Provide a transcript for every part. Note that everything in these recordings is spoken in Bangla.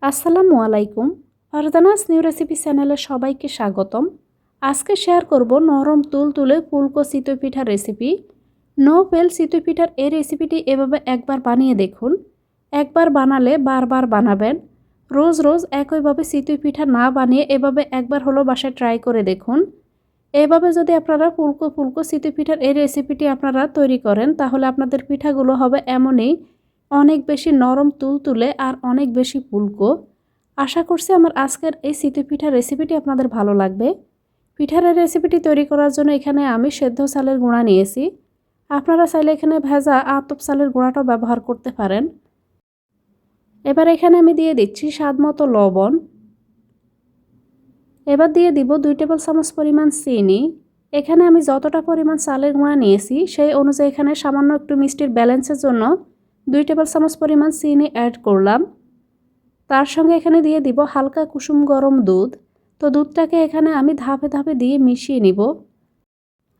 আসসালামু আলাইকুম। ফারজানাস নিউ রেসিপি চ্যানেলে সবাইকে স্বাগতম। আজকে শেয়ার করব নরম তুলতুলে ফুলকো চিতই পিঠার রেসিপি। নো ফেল চিতই পিঠার এই রেসিপিটি এভাবে একবার বানিয়ে দেখুন। একবার বানালে বারবার বানাবেন। রোজ রোজ একইভাবে চিতই পিঠা না বানিয়ে এভাবে একবার হলো বাসায় ট্রাই করে দেখুন। এভাবে যদি আপনারা ফুলকো ফুলকো চিতই পিঠার এই রেসিপিটি আপনারা তৈরি করেন তাহলে আপনাদের পিঠাগুলো হবে এমনই অনেক বেশি নরম তুলতুলে আর অনেক বেশি ফুলকো। আশা করছি আমার আজকের এই চিতই পিঠার রেসিপিটি আপনাদের ভালো লাগবে। পিঠার এই রেসিপিটি তৈরি করার জন্য এখানে আমি সেদ্ধ চালের গুঁড়া নিয়েছি। আপনারা চাইলে এখানে ভেজা আতপ চালের গুঁড়াটাও ব্যবহার করতে পারেন। এবার এখানে আমি দিয়ে দিচ্ছি স্বাদ মতো লবণ। এবার দিয়ে দিব 2 টেবিল চামচ পরিমাণ চিনি। এখানে আমি যতটা পরিমাণ চালের গুঁড়া নিয়েছি সেই অনুযায়ী এখানে সামান্য একটু মিষ্টির ব্যালেন্সের জন্য 2 টেবিল চামচ পরিমাণ চিনি অ্যাড করলাম। তার সঙ্গে এখানে দিয়ে দিব হালকা কুসুম গরম দুধ। তো দুধটাকে এখানে আমি ধাপে ধাপে দিয়ে মিশিয়ে নিব।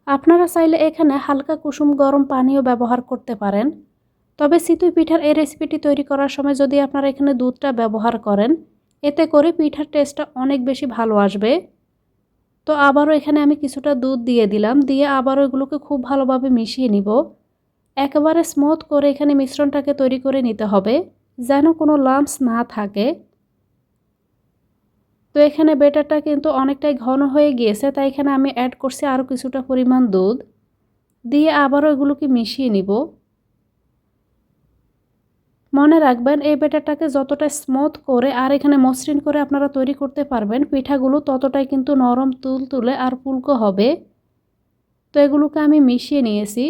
আপনারা চাইলে এখানে হালকা কুসুম গরম পানিও ব্যবহার করতে পারেন। তবে চিতই পিঠার এই রেসিপিটি তৈরি করার সময় যদি আপনারা এখানে দুধটা ব্যবহার করেন এতে করে পিঠার টেস্টটা অনেক বেশি ভালো আসবে। তো আবারও এখানে আমি কিছুটা দুধ দিয়ে দিলাম, দিয়ে আবারও এগুলোকে খুব ভালোভাবে মিশিয়ে নিব। একেবারে স্মুথ করে এখানে মিশ্রণটাকে তৈরি করে নিতে হবে যেন কোনো লাম্পস না থাকে। তো এখানে ব্যাটারটা কিন্তু অনেকটাই ঘন হয়ে গিয়েছে, তাই এখানে আমি অ্যাড করছি আরও কিছুটা পরিমাণ দুধ, দিয়ে আবারও এগুলোকে মিশিয়ে নিব। মনে রাখবেন এই ব্যাটারটাকে যতটা স্মুথ করে আর এখানে মসৃণ করে আপনারা তৈরি করতে পারবেন পিঠাগুলো ততটাই কিন্তু নরম তুলতুলে আর ফুলকো হবে। তো এগুলোকে আমি মিশিয়ে নিয়েছি।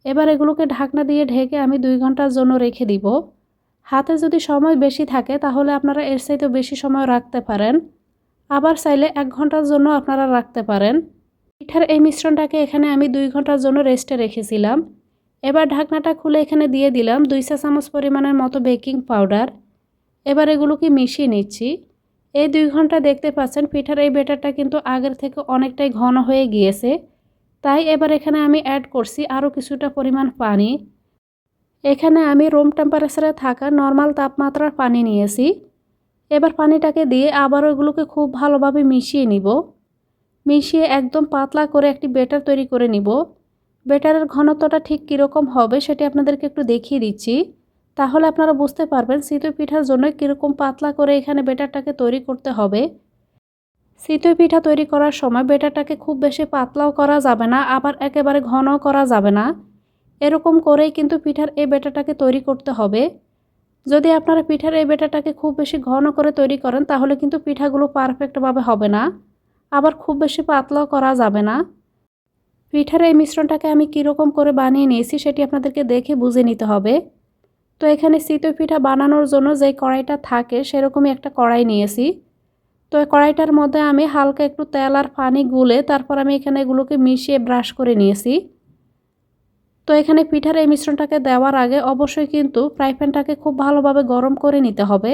এবার এগুলোকে ঢাকনা দিয়ে ঢেকে আমি 2 ঘন্টার জন্য রেখে দিব। হাতে যদি সময় বেশি থাকে তাহলে আপনারা এর চাইতেও বেশি সময় রাখতে পারেন, আবার চাইলে 1 ঘন্টার জন্য আপনারা রাখতে পারেন। পিঠার এই মিশ্রণটাকে এখানে আমি 2 ঘন্টার জন্য রেস্টে রেখেছিলাম। এবার ঢাকনাটা খুলে এখানে দিয়ে দিলাম 2 চা চামচ পরিমাণের মতো বেকিং পাউডার। এবার এগুলোকে মিশিয়ে নিচ্ছি। এই 2 ঘন্টা দেখতে পাচ্ছেন পিঠার এই ব্যাটারটা কিন্তু আগের থেকে অনেকটাই ঘন হয়ে গিয়েছে, তাই এবার এখানে আমি অ্যাড করছি আরও কিছুটা পরিমাণ পানি। এখানে আমি রুম টেম্পারেচারে থাকা নর্মাল তাপমাত্রার পানি নিয়েছি। এবার পানিটাকে দিয়ে আবারও এগুলোকে খুব ভালোভাবে মিশিয়ে নিব। মিশিয়ে একদম পাতলা করে একটি ব্যাটার তৈরি করে নিব। ব্যাটারের ঘনত্বটা ঠিক কীরকম হবে সেটি আপনাদেরকে একটু দেখিয়ে দিচ্ছি, তাহলে আপনারা বুঝতে পারবেন চিতই পিঠার জন্য কীরকম পাতলা করে এখানে ব্যাটারটাকে তৈরি করতে হবে। চিতই পিঠা তৈরি করার সময় ব্যাটারটাকে খুব বেশি পাতলাও করা যাবে না, আবার একেবারে ঘনও করা যাবে না। এরকম করেই কিন্তু পিঠার এই ব্যাটারটাকে তৈরি করতে হবে। যদি আপনারা পিঠার এই ব্যাটারটাকে খুব বেশি ঘন করে তৈরি করেন তাহলে কিন্তু পিঠাগুলো পারফেক্টভাবে হবে না, আবার খুব বেশি পাতলাও করা যাবে না। পিঠার এই মিশ্রণটাকে আমি কীরকম করে বানিয়ে নিয়েছি সেটি আপনাদেরকে দেখে বুঝে নিতে হবে। তো এখানে চিতই পিঠা বানানোর জন্য যেই কড়াইটা থাকে সেরকমই একটা কড়াই নিয়েছি। তো এই কড়াইটার মধ্যে আমি হালকা একটু তেল আর পানি গুলে তারপর আমি এখানে এগুলোকে মিশিয়ে ব্রাশ করে নিয়েছি। তো এখানে পিঠার এই মিশ্রণটাকে দেওয়ার আগে অবশ্যই কিন্তু ফ্রাই প্যানটাকে খুব ভালোভাবে গরম করে নিতে হবে।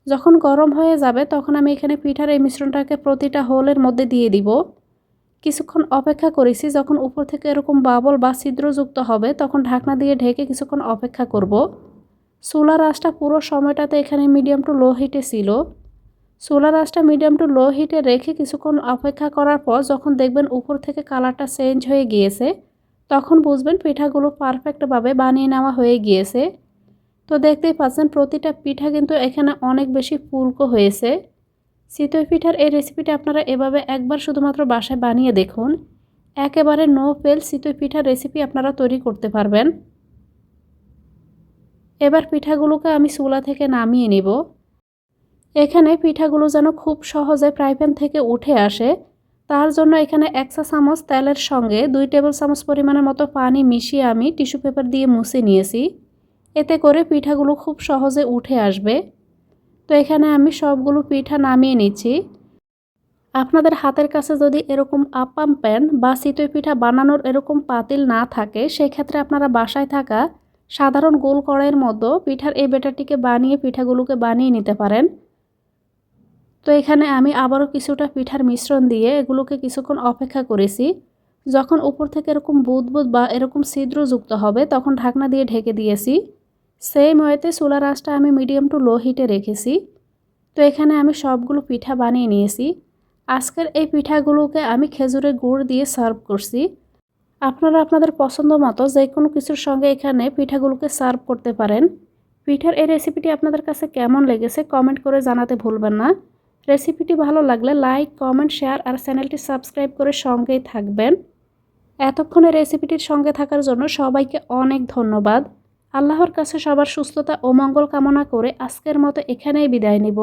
যখন গরম হয়ে যাবে তখন আমি এখানে পিঠার এই মিশ্রণটাকে প্রতিটা হোলের মধ্যে দিয়ে দিব। কিছুক্ষণ অপেক্ষা করেছি, যখন উপর থেকে এরকম বাবল বা ছিদ্রযুক্ত হবে তখন ঢাকনা দিয়ে ঢেকে কিছুক্ষণ অপেক্ষা করব। চুলার আঁচটা পুরো সময়টাতে এখানে মিডিয়াম টু লো হিটে ছিল। চুলার আঁচটা মিডিয়াম টু লো হিটে রেখে কিছুক্ষণ অপেক্ষা করার পর যখন দেখবেন উপর থেকে কালারটা চেঞ্জ হয়ে গিয়েছে তখন বুঝবেন পিঠাগুলো পারফেক্টভাবে বানিয়ে নেওয়া হয়ে গিয়েছে। তো দেখতেই পাচ্ছেন প্রতিটা পিঠা কিন্তু এখানে অনেক বেশি ফুলকো হয়েছে। চিতই পিঠার এই রেসিপিটা আপনারা এভাবে একবার শুধুমাত্র বাসায় বানিয়ে দেখুন, একেবারে নো ফেল চিতই পিঠার রেসিপি আপনারা তৈরি করতে পারবেন। এবার পিঠাগুলোকে আমি চুলা থেকে নামিয়ে নেব। এখানে পিঠাগুলো যেন খুব সহজে ফ্রাই প্যান থেকে উঠে আসে তার জন্য এখানে 1 চা চামচ তেলের সঙ্গে 2 টেবিল চামচ পরিমাণের মতো পানি মিশিয়ে আমি টিস্যু পেপার দিয়ে মুছে নিয়েছি। এতে করে পিঠাগুলো খুব সহজে উঠে আসবে। তো এখানে আমি সবগুলো পিঠা নামিয়ে নিচ্ছি। আপনাদের হাতের কাছে যদি এরকম আপ্পাম প্যান বা চিতই পিঠা বানানোর এরকম পাতিল না থাকে সেই ক্ষেত্রে আপনারা বাসায় থাকা সাধারণ গোল কড়াইয়ের মতো পিঠার এই ব্যাটারটিকে বানিয়ে পিঠাগুলোকে বানিয়ে নিতে পারেন। তো এখানে আমি আবারও কিছুটা পিঠার মিশ্রণ দিয়ে এগুলোকে কিছুক্ষণ অপেক্ষা করেছি। যখন উপর থেকে এরকম বুদবুদ বা এরকম ছিদ্রযুক্ত হবে তখন ঢাকনা দিয়ে ঢেকে দিয়েছি। সেম ওয়েতে চুলার আঁচটা আমি মিডিয়াম টু লো হিটে রেখেছি। তো এখানে আমি সবগুলো পিঠা বানিয়ে নিয়েছি। আজকের এই পিঠাগুলোকে আমি খেজুরের গুড় দিয়ে সার্ভ করছি। আপনারা আপনাদের পছন্দ মতো যে কোনো কিছুর সঙ্গে এখানে পিঠাগুলোকে সার্ভ করতে পারেন। পিঠার এই রেসিপিটি আপনাদের কাছে কেমন লেগেছে কমেন্ট করে জানাতে ভুলবেন না। রেসিপিটি ভালো লাগলে লাইক, কমেন্ট, শেয়ার আর চ্যানেলটি সাবস্ক্রাইব করে সঙ্গেই থাকবেন। এতক্ষণে রেসিপিটির সঙ্গে থাকার জন্য সবাইকে অনেক ধন্যবাদ। আল্লাহর কাছে সবার সুস্থতা ও মঙ্গল কামনা করে আজকের মতো এখানেই বিদায় নিব।